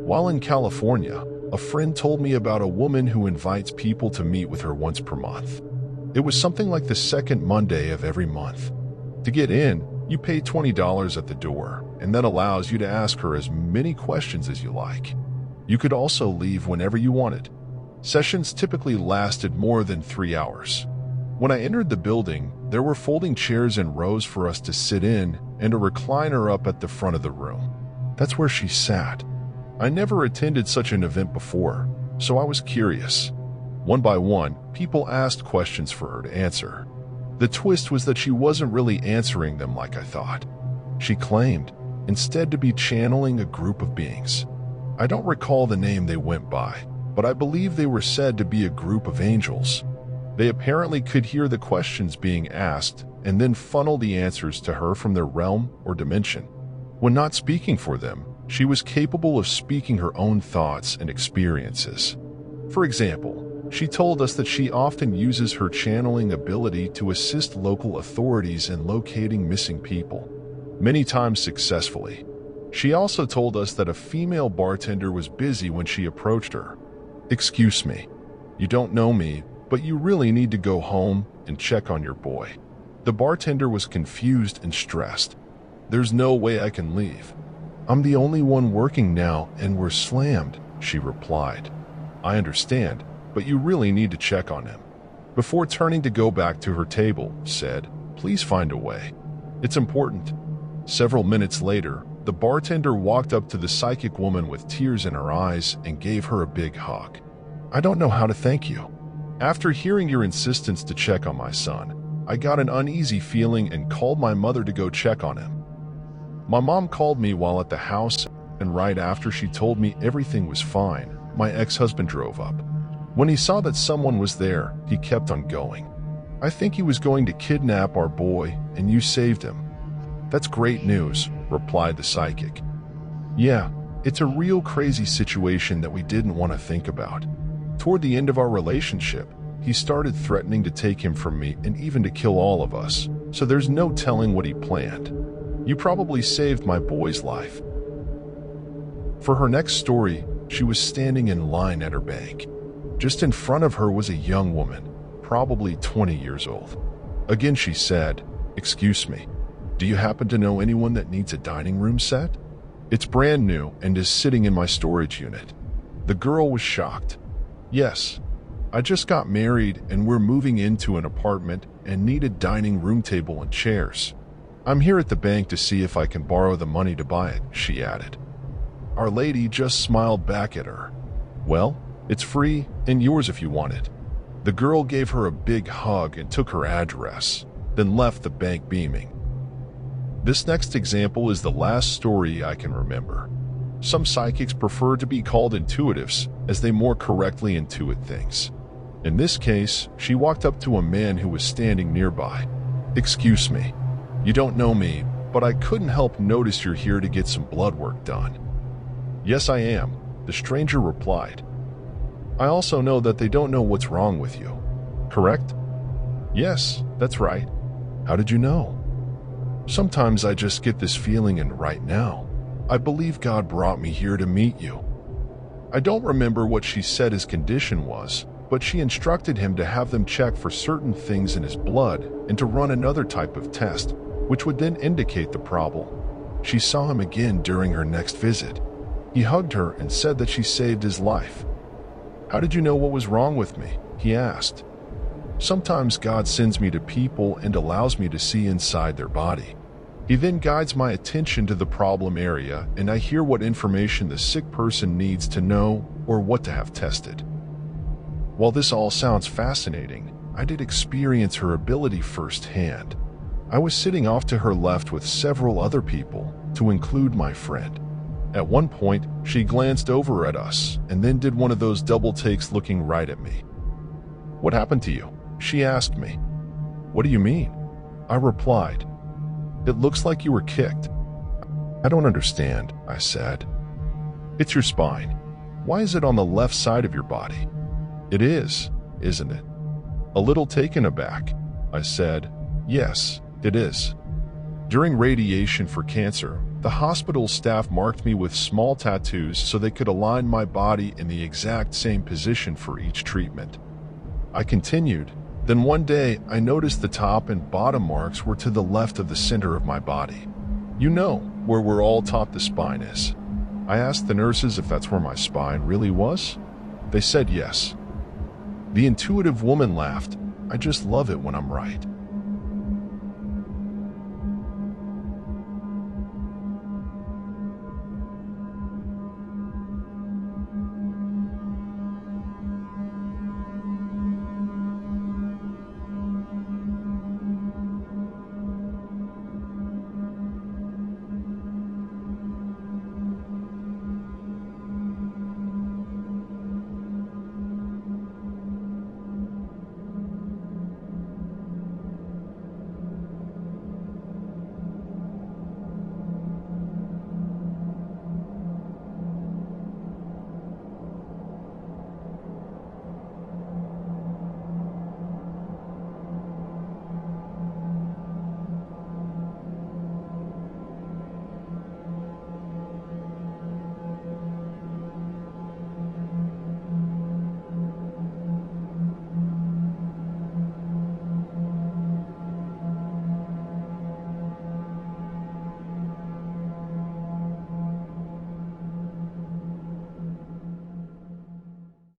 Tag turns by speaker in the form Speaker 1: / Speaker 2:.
Speaker 1: While in California, a friend told me about a woman who invites people to meet with her once per month. It was something like the second Monday of every month. To get in, you pay $20 at the door, and that allows you to ask her as many questions as you like. You could also leave whenever you wanted. Sessions typically lasted more than 3 hours. When I entered the building, there were folding chairs in rows for us to sit in and a recliner up at the front of the room. That's where she sat. I never attended such an event before, so I was curious. One by one, people asked questions for her to answer. The twist was that she wasn't really answering them like I thought. She claimed, instead, to be channeling a group of beings. I don't recall the name they went by, but I believe they were said to be a group of angels. They apparently could hear the questions being asked and then funnel the answers to her from their realm or dimension. When not speaking for them, she was capable of speaking her own thoughts and experiences. For example, she told us that she often uses her channeling ability to assist local authorities in locating missing people, many times successfully. She also told us that a female bartender was busy when she approached her. "Excuse me, you don't know me, but you really need to go home and check on your boy." The bartender was confused and stressed. "There's no way I can leave. I'm the only one working now and we're slammed," she replied. "I understand, but you really need to check on him." Before turning to go back to her table, said, "Please find a way. It's important." Several minutes later, the bartender walked up to the psychic woman with tears in her eyes and gave her a big hug. "I don't know how to thank you. After hearing your insistence to check on my son, I got an uneasy feeling and called my mother to go check on him. My mom called me while at the house, and right after she told me everything was fine, my ex-husband drove up. When he saw that someone was there, he kept on going. I think he was going to kidnap our boy, and you saved him." "That's great news," replied the psychic. "Yeah, it's a real crazy situation that we didn't want to think about. Toward the end of our relationship, he started threatening to take him from me and even to kill all of us, so there's no telling what he planned. You probably saved my boy's life." For her next story, she was standing in line at her bank. Just in front of her was a young woman, probably 20 years old. Again, she said, "Excuse me, do you happen to know anyone that needs a dining room set? It's brand new and is sitting in my storage unit." The girl was shocked. "Yes, I just got married and we're moving into an apartment and need a dining room table and chairs. I'm here at the bank to see if I can borrow the money to buy it," she added. Our lady just smiled back at her. "Well, it's free and yours if you want it." The girl gave her a big hug and took her address, then left the bank beaming. This next example is the last story I can remember. Some psychics prefer to be called intuitives as they more correctly intuit things. In this case, she walked up to a man who was standing nearby. "Excuse me, you don't know me, but I couldn't help notice you're here to get some blood work done." "Yes, I am," the stranger replied. "I also know that they don't know what's wrong with you, correct?" "Yes, that's right." "How did you know?" "Sometimes I just get this feeling, and right now, I believe God brought me here to meet you." I don't remember what she said his condition was, but she instructed him to have them check for certain things in his blood and to run another type of test, which would then indicate the problem. She saw him again during her next visit. He hugged her and said that she saved his life. "How did you know what was wrong with me?" he asked. "Sometimes God sends me to people and allows me to see inside their body. He then guides my attention to the problem area and I hear what information the sick person needs to know or what to have tested." While this all sounds fascinating, I did experience her ability firsthand. I was sitting off to her left with several other people, to include my friend. At one point, she glanced over at us and then did one of those double takes looking right at me. "What happened to you?" she asked me. "What do you mean?" I replied. "It looks like you were kicked." "I don't understand," I said. "It's your spine. Why is it on the left side of your body?" "It is, isn't it?" A little taken aback, I said, "Yes, it is. During radiation for cancer, The hospital staff marked me with small tattoos so they could align my body in the exact same position for each treatment. I continued. Then one day, I noticed the top and bottom marks were to the left of the center of my body. You know, where we're all taught the spine is. I asked the nurses if that's where my spine really was. They said yes. The intuitive woman laughed. I just love it when I'm right.